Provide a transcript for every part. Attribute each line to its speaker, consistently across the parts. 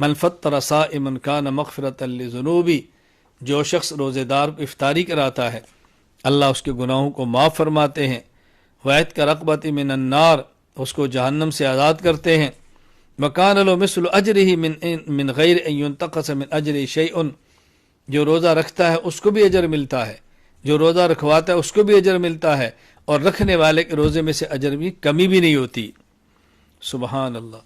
Speaker 1: من فطر صائما کان مغفرۃ لذنوبی، جو شخص روزے دار کو افطاری کراتا ہے اللہ اس کے گناہوں کو معاف فرماتے ہیں، وعتق رقبۃ من النار، اس کو جہنم سے آزاد کرتے ہیں، وکان له مثل اجرہ من غیر ان ينتقص من اجرہ شیء، جو روزہ رکھتا ہے اس کو بھی اجر ملتا ہے، جو روزہ رکھواتا ہے اس کو بھی اجر ملتا ہے، اور رکھنے والے کے روزے میں سے اجر بھی کمی بھی نہیں ہوتی۔ سبحان اللہ۔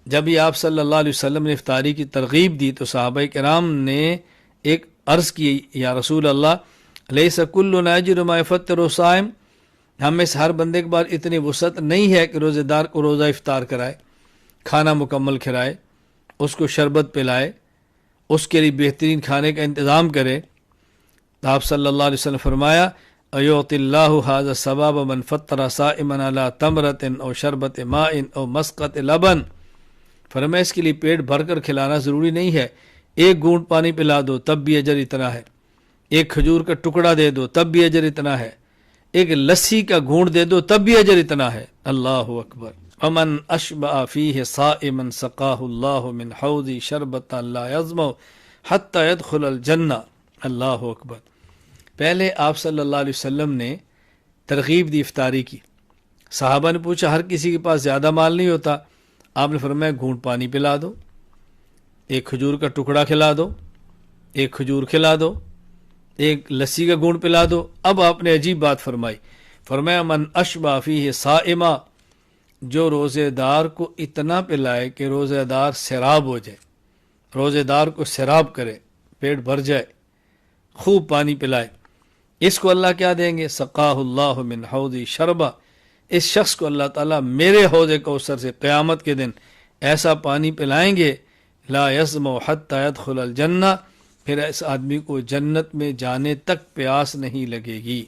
Speaker 1: جب یہ آپ صلی اللہ علیہ وسلم نے افطاری کی ترغیب دی تو صحابہ کرام نے ایک عرض کی، یا رسول اللہ لیس کلنا یجد ما یفطر الصائم، ہم میں سے ہر بندے کے بعد اتنی وسعت نہیں ہے کہ روزے دار کو روزہ افطار کرائے، کھانا مکمل کھلائے، اس کو شربت پلائے، اس کے لیے بہترین کھانے کا انتظام کرے۔ تو آپ صلی اللہ علیہ وسلم فرمایا ایعطی اللہ ھذا الثواب من فطر صائما علی تمرۃ او شربۃ ماء او مسقۃ لبن، فرمایا اس کے لیے پیٹ بھر کر کھلانا ضروری نہیں ہے، ایک گھونٹ پانی پلا دو تب بھی اجر اتنا ہے، ایک کھجور کا ٹکڑا دے دو تب بھی اجر اتنا ہے، ایک لسی کا گھونٹ دے دو تب بھی اجر اتنا ہے۔ اللہ اکبر۔ ومن اشبع فیہ صائما سقاہ اللہ من حوض شربۃ لا یظمأ حتی یدخل الجنہ۔ اللہ اکبر۔ پہلے آپ صلی اللہ علیہ وسلم نے ترغیب دی افطاری کی، صحابہ نے پوچھا ہر کسی کے پاس زیادہ مال نہیں ہوتا، آپ نے فرمایا گھونٹ پانی پلا دو، ایک کھجور کا ٹکڑا کھلا دو، ایک کھجور کھلا دو، ایک لسی کا گھونٹ پلا دو۔ اب آپ نے عجیب بات فرمائی، فرمایا من اشبع فیہ صائما، جو روزے دار کو اتنا پلائے کہ روزے دار سیراب ہو جائے، روزے دار کو سیراب کرے، پیٹ بھر جائے، خوب پانی پلائے، اس کو اللہ کیا دیں گے؟ سقاہ اللہ من حوض شربہ، اس شخص کو اللہ تعالیٰ میرے حوض کوثر سے قیامت کے دن ایسا پانی پلائیں گے لا یظمأ حتی یدخل الجنہ، پھر اس آدمی کو جنت میں جانے تک پیاس نہیں لگے گی۔